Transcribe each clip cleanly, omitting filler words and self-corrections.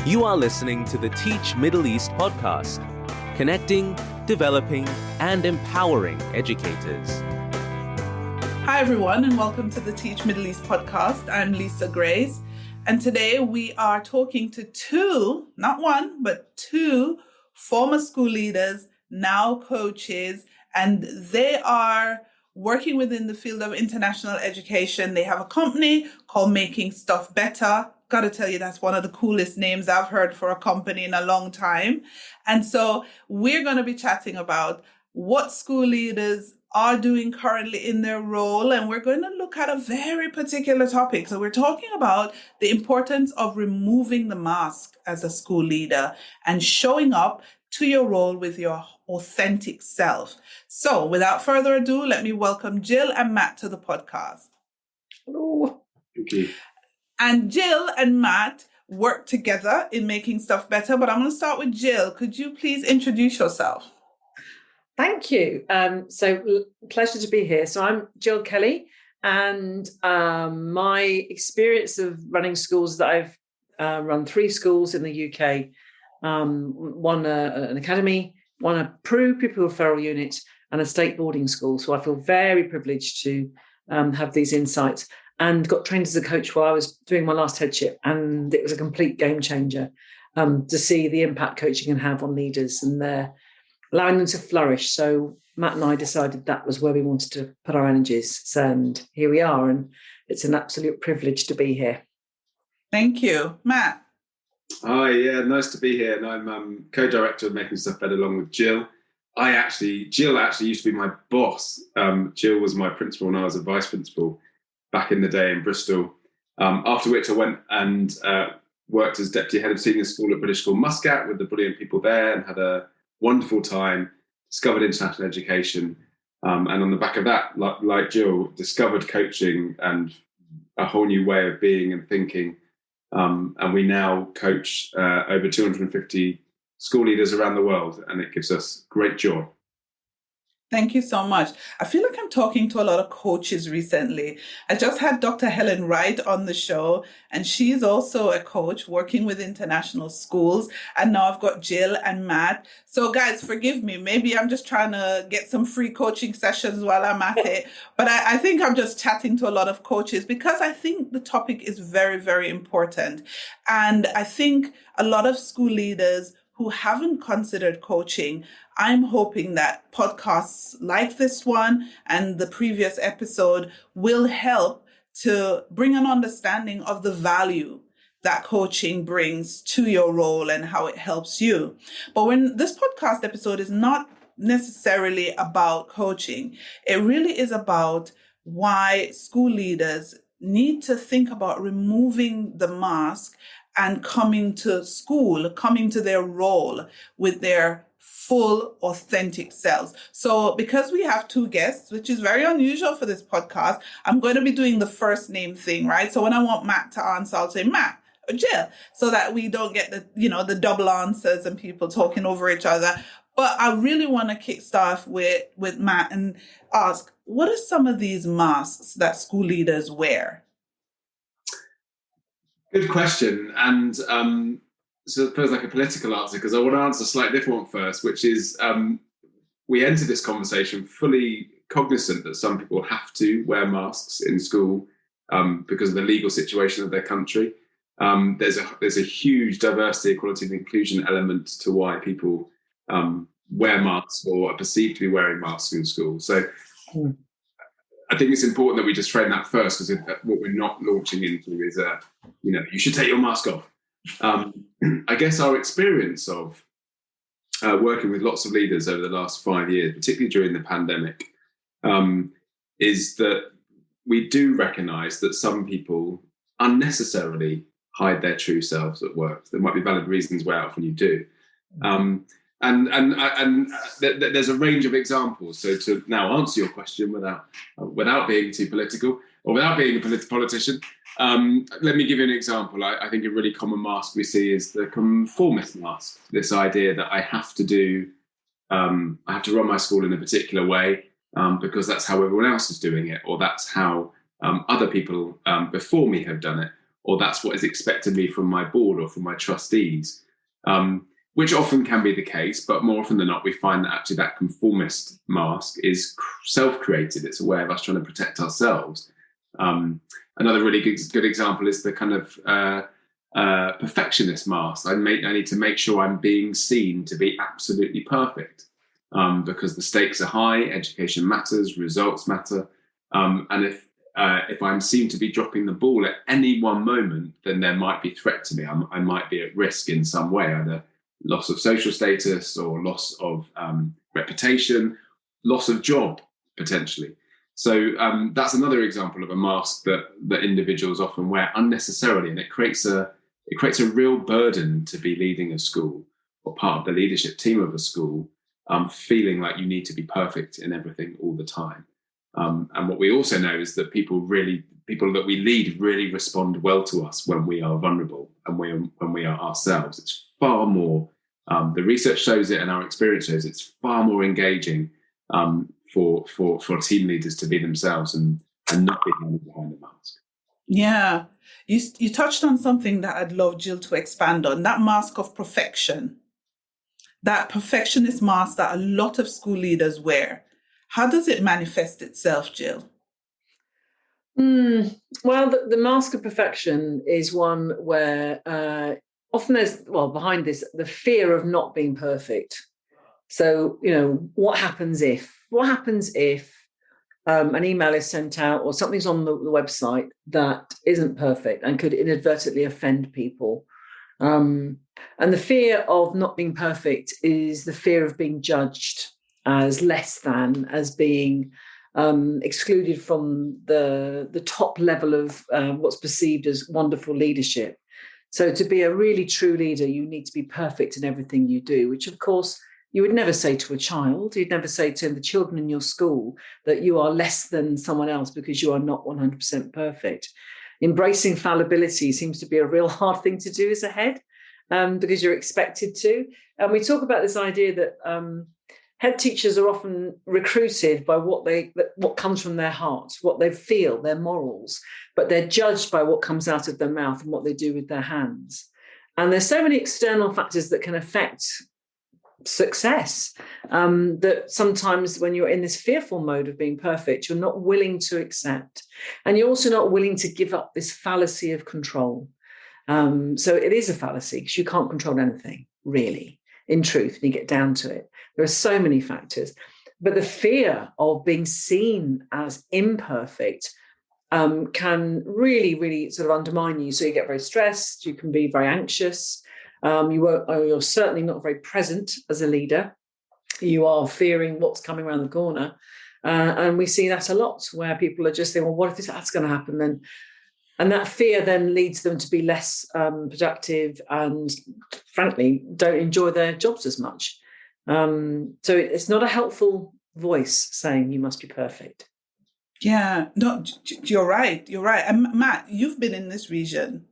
You are listening to the Teach Middle East podcast, connecting, developing, and empowering educators. Hi, everyone, and welcome to the Teach Middle East podcast. I'm Leisa Grace, and today we are talking to two, not one, but two former school leaders, now coaches, and they are working within the field of international education. They have a company called Making Stuff Better. Got to tell you, that's one of the coolest names I've heard for a company in a long time. And so we're going to be chatting about what school leaders are doing currently in their role. And we're going to look at a very particular topic. So we're talking about the importance of removing the mask as a school leader and showing up to your role with your authentic self. So without further ado, let me welcome Jill and Matt to the podcast. Hello. Thank you. And Jill and Matt work together in Making Stuff Better, but I'm going to start with Jill. Could you please introduce yourself? Thank you. So pleasure to be here. So I'm Gill Kelly, and my experience of running schools that I've run 3 schools in the UK, one an academy, one a pupil referral unit, and a state boarding school. So I feel very privileged to have these insights, and got trained as a coach while I was doing my last headship, and it was a complete game changer to see the impact coaching can have on leaders and their allowing them to flourish. So Matt and I decided that was where we wanted to put our energies, and here we are, and it's an absolute privilege to be here. Thank you. Matt? Hi, yeah, nice to be here. And I'm co-director of Making Stuff Better along with Jill. Jill actually used to be my boss. Jill was my principal and I was a vice principal back in the day in Bristol. After which I went and worked as deputy head of senior school at British School Muscat with the brilliant people there, and had a wonderful time, discovered international education, and on the back of that, like Jill, discovered coaching and a whole new way of being and thinking. And we now coach over 250 school leaders around the world, and it gives us great joy. Thank you so much. I feel like I'm talking to a lot of coaches recently. I just had Dr. Helen Wright on the show, and she's also a coach working with international schools. And now I've got Jill and Matt. So guys, forgive me. Maybe I'm just trying to get some free coaching sessions while I'm at it. But I think I'm just chatting to a lot of coaches because I think the topic is very, very important. And I think a lot of school leaders who haven't considered coaching, I'm hoping that podcasts like this one and the previous episode will help to bring an understanding of the value that coaching brings to your role and how it helps you. But when this podcast episode is not necessarily about coaching, it really is about why school leaders need to think about removing the mask and coming to school, coming to their role with their full authentic selves. So because we have 2 guests, which is very unusual for this podcast, I'm going to be doing the first name thing, right? So when I want Matt to answer, I'll say Matt or Jill, so that we don't get the double answers and people talking over each other. But I really want to kickstart with Matt and ask, what are some of these masks that school leaders wear? Good question. And so it feels like a political answer, because I want to answer a slightly different one first, which is we entered this conversation fully cognizant that some people have to wear masks in school because of the legal situation of their country. There's a huge diversity, equality and inclusion element to why people wear masks or are perceived to be wearing masks in school. So I think it's important that we just frame that first, because what we're not launching into is, you should take your mask off. I guess our experience of working with lots of leaders over the last 5 years, particularly during the pandemic, is that we do recognise that some people unnecessarily hide their true selves at work. There might be valid reasons why often you do. And there's a range of examples. So to now answer your question without being too political or without being a politician, let me give you an example. I think a really common mask we see is the conformist mask. This idea that I have to run my school in a particular way because that's how everyone else is doing it, or that's how other people before me have done it, or that's what is expected of me from my board or from my trustees, which often can be the case, but more often than not, we find that actually that conformist mask is self-created. It's a way of us trying to protect ourselves. Another really good example is the kind of perfectionist mask. I need to make sure I'm being seen to be absolutely perfect, because the stakes are high, education matters, results matter, and if I'm seen to be dropping the ball at any one moment, then there might be threat to me. I might be at risk in some way, either loss of social status or loss of reputation, loss of job potentially. So that's another example of a mask that individuals often wear unnecessarily, and it creates a real burden to be leading a school or part of the leadership team of a school, feeling like you need to be perfect in everything all the time. And what we also know is that people that we lead really respond well to us when we are vulnerable and when we are ourselves. It's far more, the research shows it and our experience shows it's far more engaging for team leaders to be themselves and not be behind the mask. Yeah. You touched on something that I'd love Jill to expand on, that mask of perfection, that perfectionist mask that a lot of school leaders wear. How does it manifest itself, Jill? Well, the mask of perfection is one where often there's, behind this, the fear of not being perfect. So, what happens if an email is sent out or something's on the website that isn't perfect and could inadvertently offend people? And the fear of not being perfect is the fear of being judged as less than, as being excluded from the top level of what's perceived as wonderful leadership. So to be a really true leader, you need to be perfect in everything you do, which of course you would never say to a child. You'd never say to the children in your school that you are less than someone else because you are not 100% perfect. Embracing fallibility seems to be a real hard thing to do as a head, because you're expected to. And we talk about this idea that head teachers are often recruited by what comes from their heart, what they feel, their morals, but they're judged by what comes out of their mouth and what they do with their hands. And there's so many external factors that can affect success, that sometimes when you're in this fearful mode of being perfect, you're not willing to accept. And you're also not willing to give up this fallacy of control. So it is a fallacy because you can't control anything, really, in truth, when you get down to it. There are so many factors. But the fear of being seen as imperfect can really, really sort of undermine you. So you get very stressed, you can be very anxious. You're certainly not very present as a leader. You are fearing what's coming around the corner. And we see that a lot where people are just thinking, well, what if that's going to happen then? And that fear then leads them to be less productive and, frankly, don't enjoy their jobs as much. So it's not a helpful voice saying you must be perfect. Yeah, no, you're right. You're right. And Matt, you've been in this region.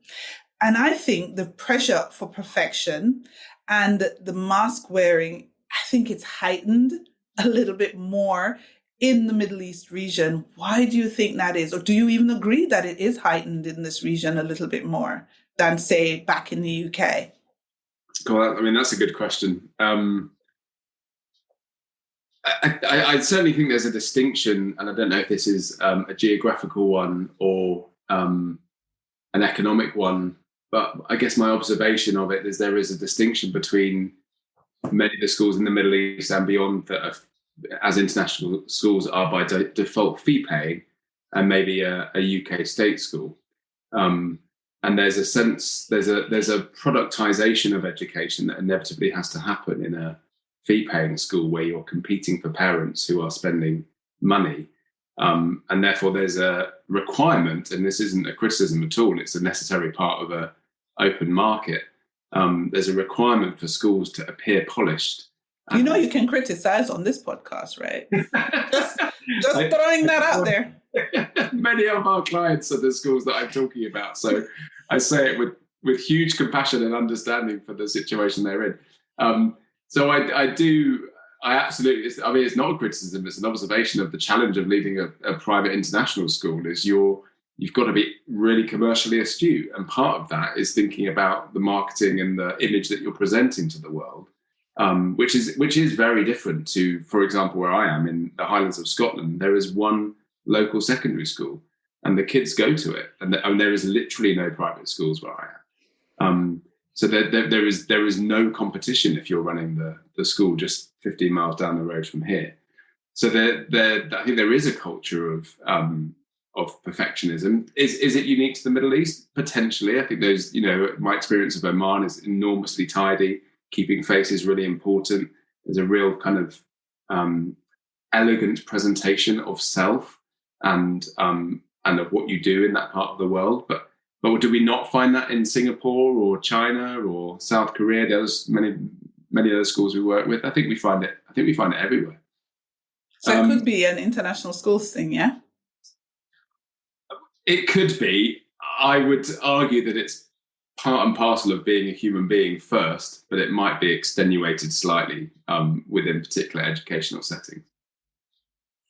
And I think the pressure for perfection and the mask wearing, I think it's heightened a little bit more in the Middle East region. Why do you think that is? Or do you even agree that it is heightened in this region a little bit more than, say, back in the UK? Well, I mean, that's a good question. I certainly think there's a distinction, and I don't know if this is a geographical one or an economic one, but I guess my observation of it is there is a distinction between many of the schools in the Middle East and beyond that are, as international schools are by default fee paying, and maybe a UK state school. And there's a sense, there's a productization of education that inevitably has to happen in a fee-paying school where you're competing for parents who are spending money. And therefore there's a requirement, and this isn't a criticism at all, it's a necessary part of an open market. There's a requirement for schools to appear polished. You know, you can criticize on this podcast, right? just throwing that out there. Many of our clients are the schools that I'm talking about. So I say it with huge compassion and understanding for the situation they're in. So I absolutely, I mean, it's not a criticism, it's an observation of the challenge of leading a private international school is you're you've got to be really commercially astute. And part of that is thinking about the marketing and the image that you're presenting to the world, which is very different to, for example, where I am in the Highlands of Scotland. There is one local secondary school, and the kids go to it, and there is literally no private schools where I am. So there is no competition if you're running the school just 15 miles down the road from here. So I think there is a culture of perfectionism. Is it unique to the Middle East? Potentially. I think there's, my experience of Oman is enormously tidy. Keeping face is really important. There's a real kind of elegant presentation of self and of what you do in that part of the world. But do we not find that in Singapore or China or South Korea? There's many other schools we work with. I think we find it everywhere. So it could be an international schools thing, yeah? It could be. I would argue that it's part and parcel of being a human being first, but it might be extenuated slightly within particular educational settings.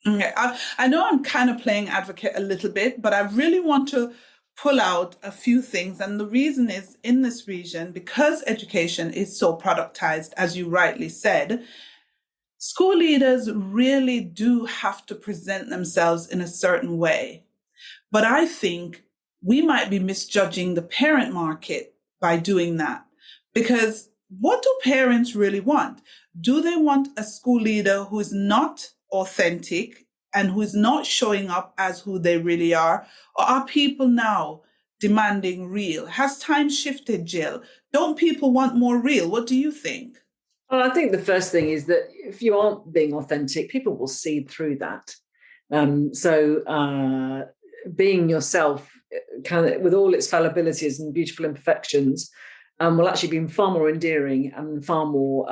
Okay. I know I'm kind of playing advocate a little bit, but I really want to pull out a few things. And the reason is, in this region, because education is so productized, as you rightly said, school leaders really do have to present themselves in a certain way. But I think we might be misjudging the parent market by doing that. Because what do parents really want? Do they want a school leader who is not authentic and who is not showing up as who they really are? Or are people now demanding real? Has time shifted, Jill? Don't people want more real? What do you think? Well, I think the first thing is that if you aren't being authentic, people will see through that. So being yourself, kind of with all its fallibilities and beautiful imperfections, will actually be far more endearing and far more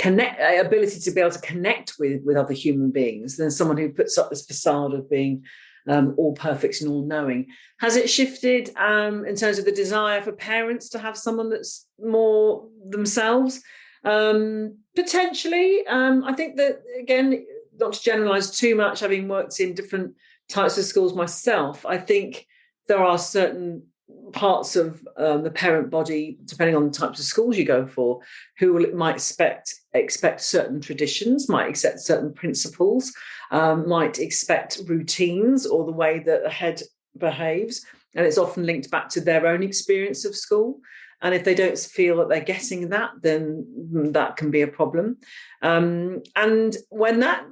ability to be able to connect with other human beings than someone who puts up this facade of being all perfect and all knowing. Has it shifted in terms of the desire for parents to have someone that's more themselves? Potentially. I think that, again, not to generalize too much, having worked in different types of schools myself, I think there are certain parts of the parent body, depending on the types of schools you go for, who might expect certain traditions, might accept certain principles, might expect routines or the way that a head behaves. And it's often linked back to their own experience of school. And if they don't feel that they're getting that, then that can be a problem. And when that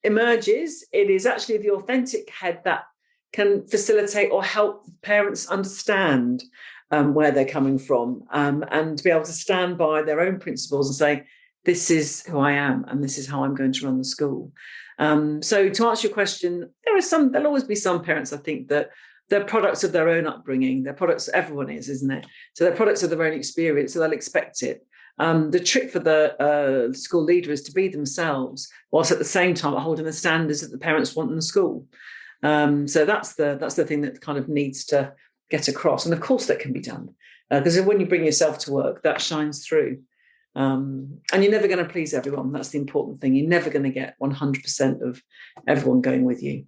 emerges, it is actually the authentic head that can facilitate or help parents understand where they're coming from, and to be able to stand by their own principles and say, this is who I am and this is how I'm going to run the school. So to answer your question, there'll always be some parents, I think, that they're products of their own upbringing. They're products, everyone is, isn't it? So they're products of their own experience, so they'll expect it. The trick for the school leader is to be themselves, whilst at the same time holding the standards that the parents want in the school. So that's the thing that kind of needs to get across. And of course that can be done, because when you bring yourself to work, that shines through. And you're never going to please everyone. That's the important thing. You're never going to get 100% of everyone going with you.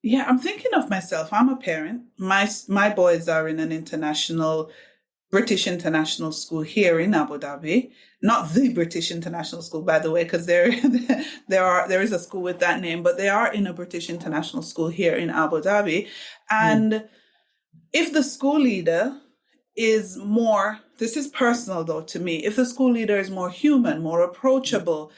Yeah, I'm thinking of myself. I'm a parent. My boys are in an British international school here in Abu Dhabi. Not the British international school, by the way, because there is a school with that name, but they are in a British international school here in Abu Dhabi. And if the school leader is more, this is personal though to me, if the school leader is more human, more approachable,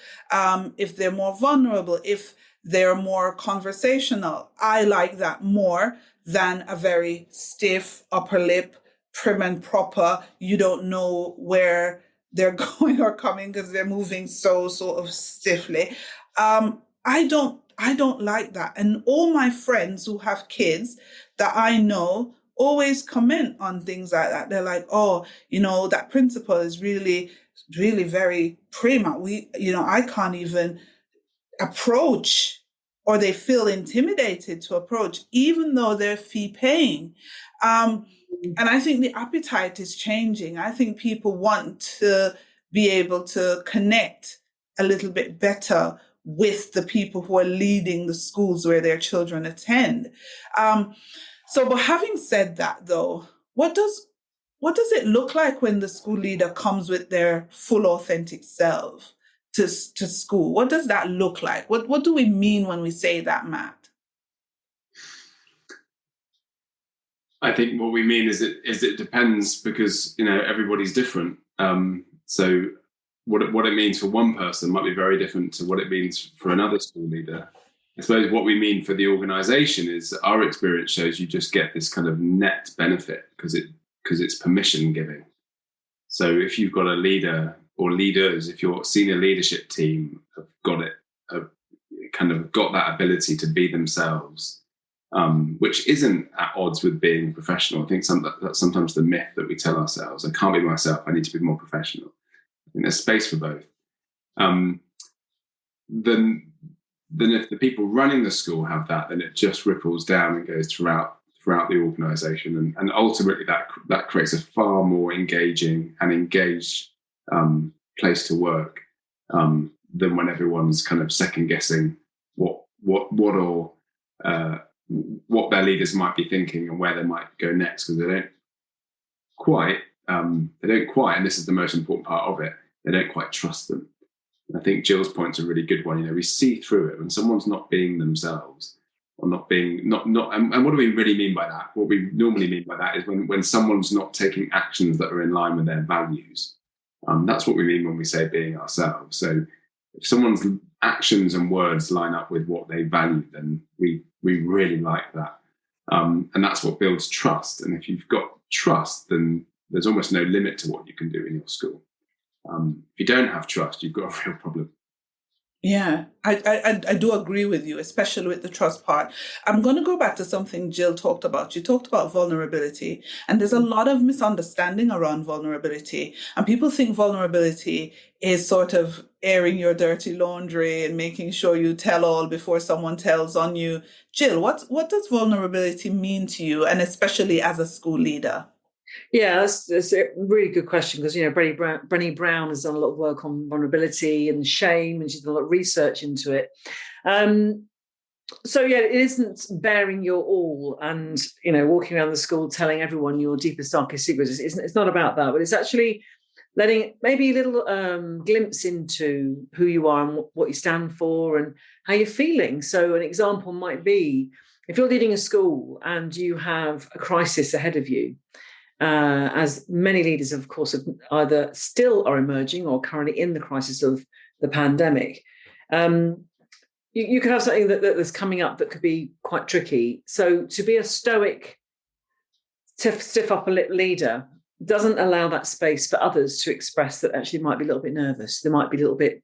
if they're more vulnerable, if they're more conversational, I like that more than a very stiff upper lip, prim and proper. You don't know where they're going or coming because they're moving so sort of stiffly. I don't like that. And all my friends who have kids that I know always comment on things like that. They're like, oh, that principal is really, really very prim. I can't even approach, or they feel intimidated to approach, even though they're fee paying. And I think the appetite is changing. I think people want to be able to connect a little bit better with the people who are leading the schools where their children attend. But having said that, though, what does it look like when the school leader comes with their full authentic self to school? What does that look like? What do we mean when we say that, Matt? I think what we mean is it depends, because everybody's different. So what it means for one person might be very different to what it means for another school leader. I suppose what we mean for the organisation is our experience shows you just get this kind of net benefit because it's permission giving. So if you've got a leader or leaders, if your senior leadership team have got that ability to be themselves, which isn't at odds with being professional. I think that's sometimes the myth that we tell ourselves. I can't be myself. I need to be more professional. I think there's space for both. Then if the people running the school have that, then it just ripples down and goes throughout the organisation, and ultimately that creates a far more engaging and engaged place to work than when everyone's kind of second guessing what their leaders might be thinking and where they might go next, because they don't quite, and this is the most important part of it, they don't quite trust them. And I think Jill's point's a really good one. We see through it when someone's not being themselves, or not being and what do we really mean by that? What we normally mean by that is when someone's not taking actions that are in line with their values. That's what we mean when we say being ourselves. So if someone's actions and words line up with what they value, then we really like that. And that's what builds trust. And if you've got trust, then there's almost no limit to what you can do in your school. If you don't have trust, you've got a real problem. Yeah, I do agree with you, especially with the trust part. I'm going to go back to something Jill talked about. You talked about vulnerability, and there's a lot of misunderstanding around vulnerability. And people think vulnerability is sort of airing your dirty laundry and making sure you tell all before someone tells on you. Jill, what does vulnerability mean to you, and especially as a school leader? Yeah, that's a really good question, because Brené Brown has done a lot of work on vulnerability and shame, and she's done a lot of research into it. So yeah, it isn't bearing your all and walking around the school telling everyone your deepest, darkest secrets. It's not about that, but it's actually letting maybe a little glimpse into who you are and what you stand for and how you're feeling. So an example might be if you're leading a school and you have a crisis ahead of you. As many leaders, of course, either still are emerging or currently in the crisis of the pandemic. You could have something that's coming up that could be quite tricky. So to be a stoic, stiff upper lip leader doesn't allow that space for others to express that actually might be a little bit nervous. There might be a bit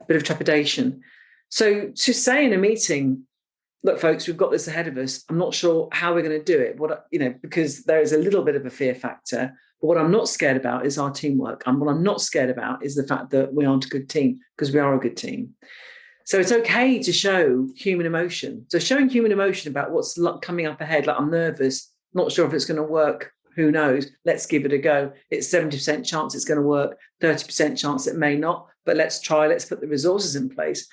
of trepidation. So to say in a meeting, look, folks, we've got this ahead of us. I'm not sure how we're going to do it. Because there is a little bit of a fear factor. But what I'm not scared about is our teamwork. And what I'm not scared about is the fact that we aren't a good team, because we are a good team. So it's okay to show human emotion. So showing human emotion about what's coming up ahead, like I'm nervous, not sure if it's going to work. Who knows? Let's give it a go. It's 70% chance it's going to work, 30% chance it may not. But let's try. Let's put the resources in place.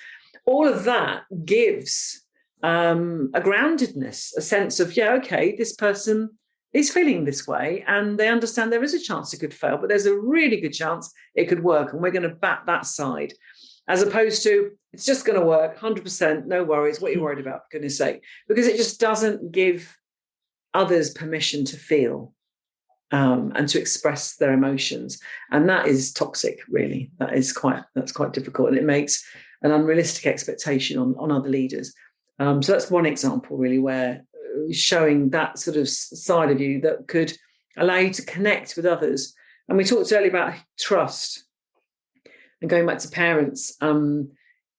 All of that gives a groundedness, a sense of, this person is feeling this way and they understand there is a chance it could fail, but there's a really good chance it could work, and we're going to back that side, as opposed to it's just going to work 100%, no worries, what are you worried about, for goodness sake, because it just doesn't give others permission to feel and to express their emotions, and that is toxic, really. That's quite difficult, and it makes an unrealistic expectation on other leaders. So that's one example, really, where showing that sort of side of you that could allow you to connect with others. And we talked earlier about trust, and going back to parents. One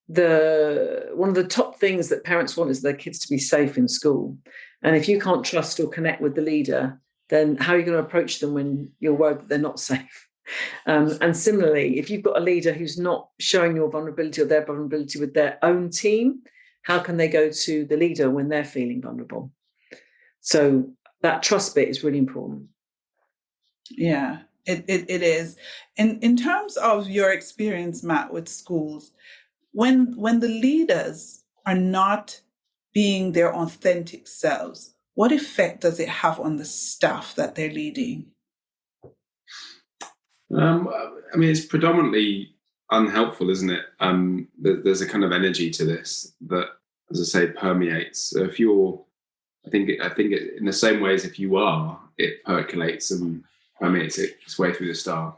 of the top things that parents want is their kids to be safe in school. And if you can't trust or connect with the leader, then how are you going to approach them when you're worried that they're not safe? And similarly, if you've got a leader who's not showing your vulnerability or their vulnerability with their own team, how can they go to the leader when they're feeling vulnerable? So that trust bit is really important. Yeah, it is. In terms of your experience, Matt, with schools, when the leaders are not being their authentic selves, what effect does it have on the staff that they're leading? I mean, it's predominantly unhelpful, isn't it? There's a kind of energy to this that, as I say, permeates. So if you're, I think it, in the same way as if you are, it percolates and permeates its way through the staff.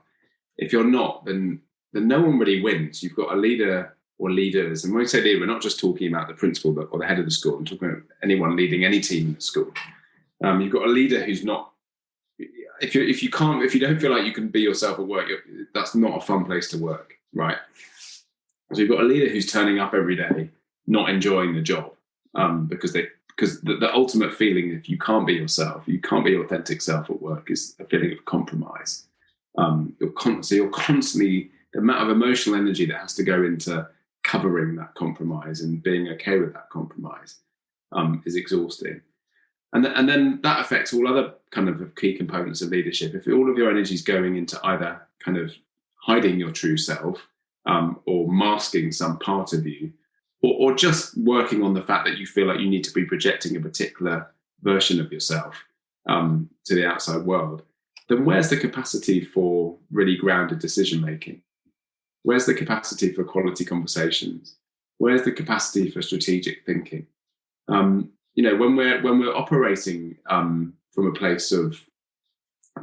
If you're not, then no one really wins. You've got a leader or leaders, and when we say leader, we're not just talking about the principal or the head of the school. I'm talking about anyone leading any team in the school. You've got a leader who's not. If you don't feel like you can be yourself at work, that's not a fun place to work, right? So you've got a leader who's turning up every day, not enjoying the job, because the ultimate feeling, if you can't be yourself, you can't be your authentic self at work, is a feeling of compromise. You're constantly, the amount of emotional energy that has to go into covering that compromise and being okay with that compromise is exhausting. And then that affects all other kind of key components of leadership. If all of your energy is going into either kind of hiding your true self or masking some part of you, or just working on the fact that you feel like you need to be projecting a particular version of yourself to the outside world, then where's the capacity for really grounded decision making? Where's the capacity for quality conversations? Where's the capacity for strategic thinking? When we're operating from a place of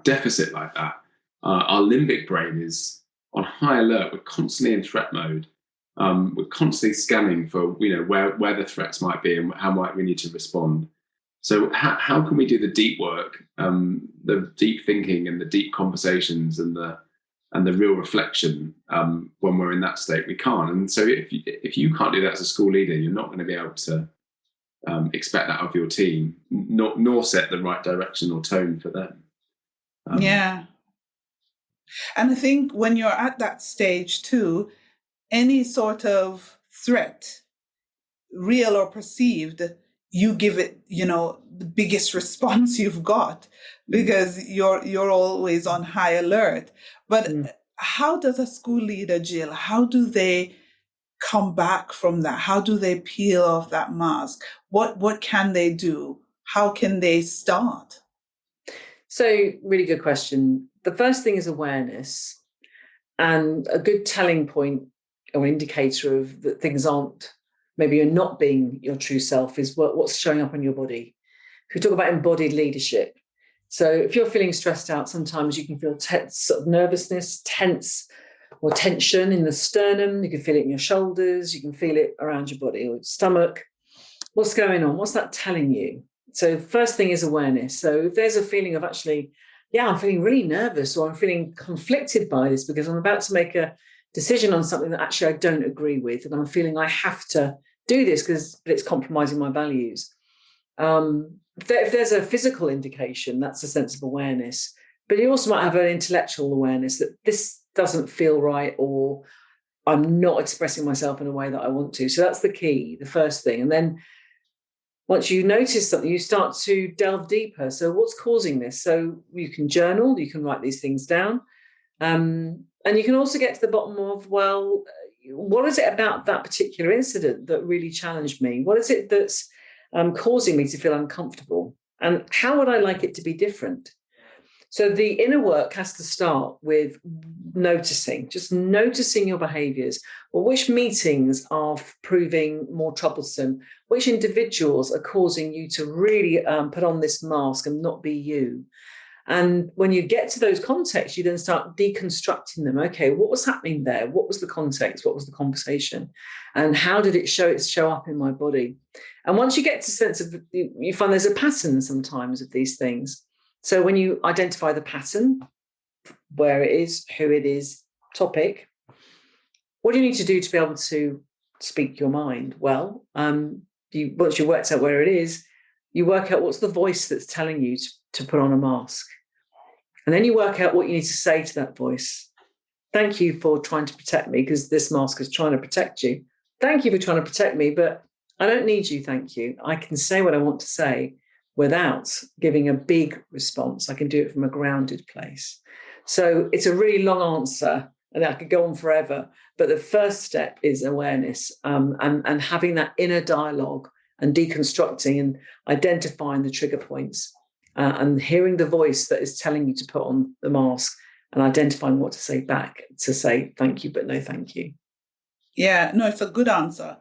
deficit like that, our limbic brain is on high alert. We're constantly in threat mode. We're constantly scanning for where the threats might be and how might we need to respond. So how can we do the deep work, the deep thinking and the deep conversations and the real reflection when we're in that state? We can't. And so if you can't do that as a school leader, you're not going to be able to expect that of your team, nor set the right direction or tone for them. Yeah. And I think when you're at that stage too, any sort of threat, real or perceived, you give it, the biggest response you've got because you're always on high alert. But how does a school leader, Jill, how do they come back from that? How do they peel off that mask? What can they do? How can they start? So, really good question. The first thing is awareness, and a good telling point or indicator of that things aren't, maybe you're not being your true self, is what's showing up on your body. If we talk about embodied leadership, so if you're feeling stressed out, sometimes you can feel sort of nervousness, tense or tension in the sternum. You can feel it in your shoulders. You can feel it around your body or your stomach. What's going on? What's that telling you? So first thing is awareness. So if there's a feeling of actually, I'm feeling really nervous, or I'm feeling conflicted by this because I'm about to make a decision on something that actually I don't agree with, and I'm feeling I have to do this because it's compromising my values. If there's a physical indication, that's a sense of awareness. But you also might have an intellectual awareness that this doesn't feel right, or I'm not expressing myself in a way that I want to. So that's the key, the first thing. And then once you notice something, you start to delve deeper. So what's causing this? So you can journal, you can write these things down. And you can also get to the bottom of, well, what is it about that particular incident that really challenged me? What is it that's causing me to feel uncomfortable? And how would I like it to be different? So the inner work has to start with noticing, just noticing your behaviours. Well, which meetings are proving more troublesome? Which individuals are causing you to really put on this mask and not be you? And when you get to those contexts, you then start deconstructing them. Okay, what was happening there? What was the context? What was the conversation? And how did it show up in my body? And once you get to a sense of, you find there's a pattern sometimes of these things. So when you identify the pattern, where it is, who it is, topic, what do you need to do to be able to speak your mind? Well, once you worked out where it is, you work out what's the voice that's telling you to put on a mask. And then you work out what you need to say to that voice. Thank you for trying to protect me, because this mask is trying to protect you. Thank you for trying to protect me, but I don't need you, thank you. I can say what I want to say without giving a big response. I can do it from a grounded place. So it's a really long answer And I could go on forever. But the first step is awareness, and having that inner dialogue and deconstructing and identifying the trigger points, and hearing the voice that is telling you to put on the mask, and identifying what to say back, to say thank you, but no thank you. Yeah, no, it's a good answer.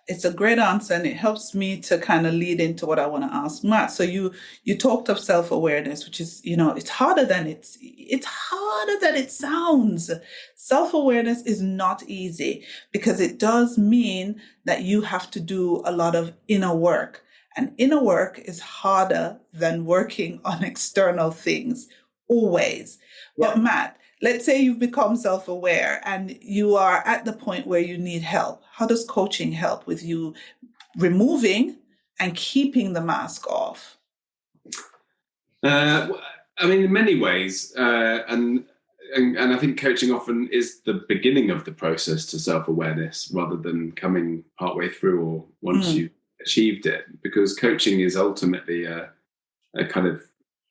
It's a great answer, and it helps me to kind of lead into what I want to ask Matt. So you talked of self-awareness, which is, it's harder than it's harder than it sounds. Self-awareness is not easy because it does mean that you have to do a lot of inner work, and inner work is harder than working on external things always. Yeah. But Matt, let's say you've become self-aware and you are at the point where you need help. How does coaching help with you removing and keeping the mask off? I mean, in many ways, and I think coaching often is the beginning of the process to self-awareness rather than coming partway through or once you've achieved it, because coaching is ultimately a kind of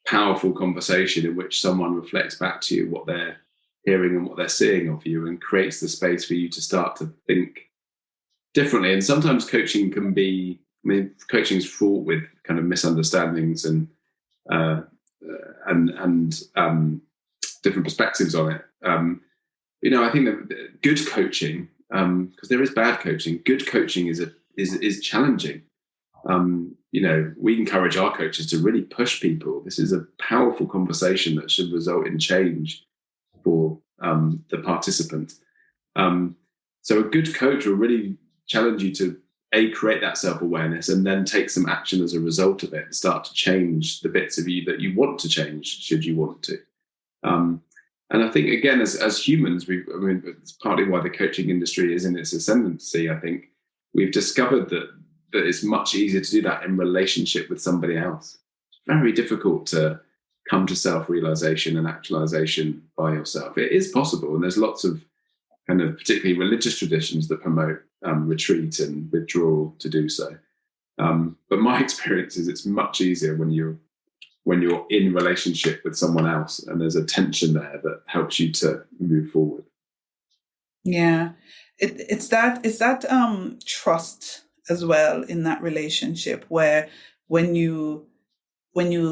powerful conversation in which someone reflects back to you what they're hearing and what they're seeing of you, and creates the space for you to start to think differently. And sometimes coaching can be, coaching is fraught with kind of misunderstandings and different perspectives on it. I think that good coaching, because there is bad coaching, good coaching is challenging. We encourage our coaches to really push people. This is a powerful conversation that should result in change for the participant. So a good coach will really challenge you to create that self-awareness and then take some action as a result of it and start to change the bits of you that you want to change, should you want to. And I think, again, as humans, it's partly why the coaching industry is in its ascendancy. I think we've discovered that it's much easier to do that in relationship with somebody else. It's very difficult to come to self-realization and actualization by yourself. It is possible, and there's lots of kind of particularly religious traditions that promote retreat and withdrawal to do so. But my experience is it's much easier when you're in relationship with someone else, and there's a tension there that helps you to move forward. Yeah, it's that trust as well in that relationship, where when you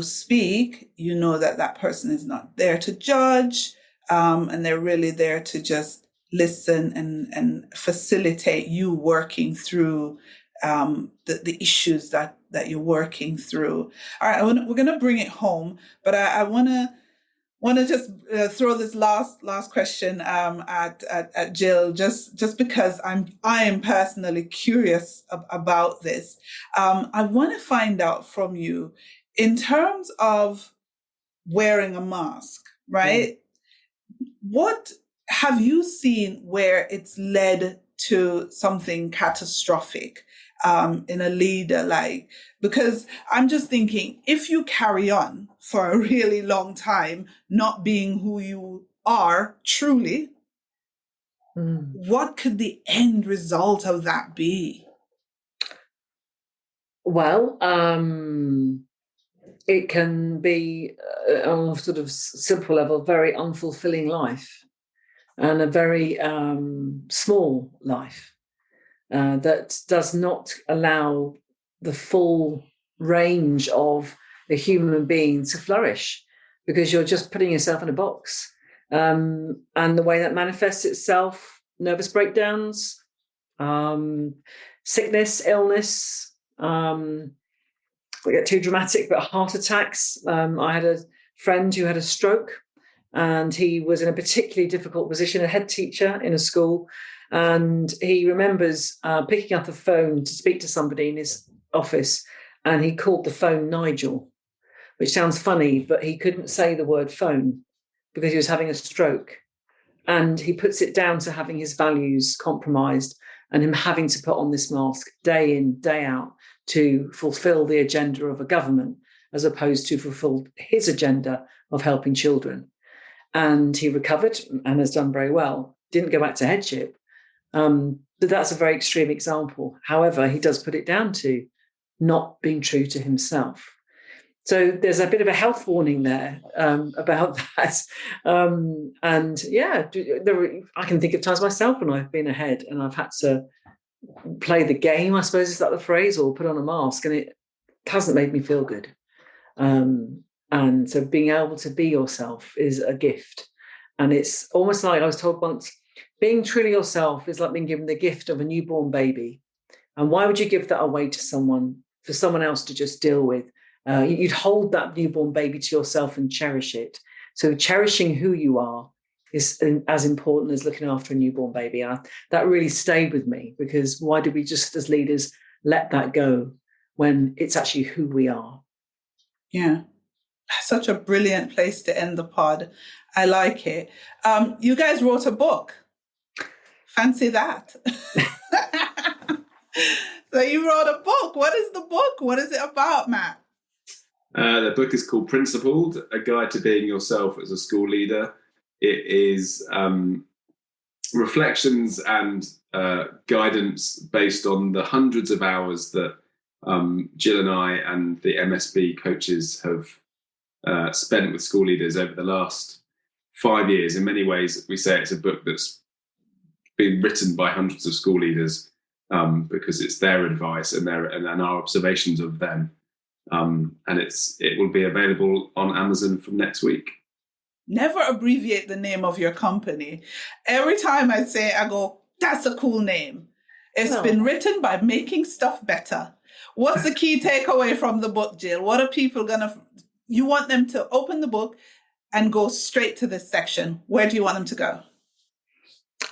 speak, you know that person is not there to judge, and they're really there to just listen and facilitate you working through the issues that you're working through. All right, we're going to bring it home, but I want to just throw this last question at Jill, just because I am personally curious about this. I want to find out from you, in terms of wearing a mask, right? What have you seen where it's led to something catastrophic in a leader? Because I'm just thinking, if you carry on for a really long time, not being who you are truly, what could the end result of that be? Well, it can be on a sort of simple level, very unfulfilling life, and a very small life that does not allow the full range of a human being to flourish, because you're just putting yourself in a box. And the way that manifests itself, nervous breakdowns, sickness, illness, we get too dramatic, but heart attacks. I had a friend who had a stroke, and he was in a particularly difficult position, a head teacher in a school. And he remembers picking up the phone to speak to somebody in his office, and he called the phone Nigel, which sounds funny, but he couldn't say the word phone because he was having a stroke. And he puts it down to having his values compromised and him having to put on this mask day in, day out to fulfill the agenda of a government, as opposed to fulfill his agenda of helping children. And he recovered and has done very well. Didn't go back to headship. But that's a very extreme example. However, he does put it down to not being true to himself. So there's a bit of a health warning there about that. And yeah, I can think of times myself when I've been ahead and I've had to play the game, I suppose is that the phrase, or put on a mask, and it hasn't made me feel good. And so being able to be yourself is a gift. And it's almost like I was told once, being truly yourself is like being given the gift of a newborn baby. And why would you give that away to someone, for someone else to just deal with? You'd hold that newborn baby to yourself and cherish it. So cherishing who you are is as important as looking after a newborn baby. And that really stayed with me, because why do we just as leaders let that go when it's actually who we are? Yeah. Such a brilliant place to end the pod. I like it. You guys wrote a book. Fancy that. So you wrote a book. What is the book? What is it about, Matt? The book is called Principled, A Guide to Being Yourself as a School Leader. It is reflections and guidance based on the hundreds of hours that Jill and I and the MSB coaches have spent with school leaders over the last 5 years. In many ways, we say it's a book that's been written by hundreds of school leaders because it's their advice and our observations of them. And it will be available on Amazon from next week. Never abbreviate the name of your company. Every time I say it, I go, that's a cool name. It's been written by Making Stuff Better. What's the key takeaway from the book, Jill? What are people you want them to open the book and go straight to this section? Where do you want them to go?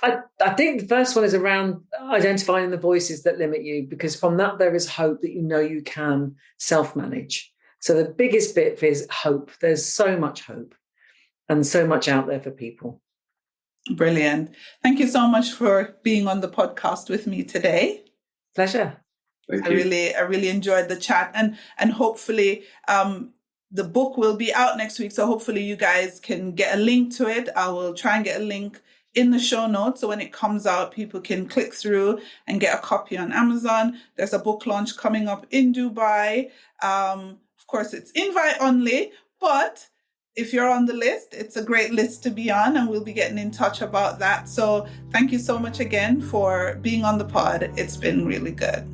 I think the first one is around identifying the voices that limit you, because from that there is hope that you can self-manage. So the biggest bit is hope. There's so much hope and so much out there for people. Brilliant. Thank you so much for being on the podcast with me today. Pleasure. Thank you. I really enjoyed the chat, and hopefully the book will be out next week. So hopefully you guys can get a link to it. I will try and get a link in the show notes, so when it comes out, people can click through and get a copy on Amazon. There's a book launch coming up in Dubai. Of course, it's invite only, but if you're on the list, it's a great list to be on, and we'll be getting in touch about that. So thank you so much again for being on the pod. It's been really good.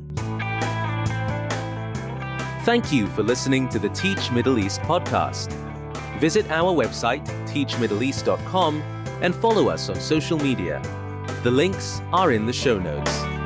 Thank you for listening to the Teach Middle East podcast. Visit our website, teachmiddleeast.com, and follow us on social media. The links are in the show notes.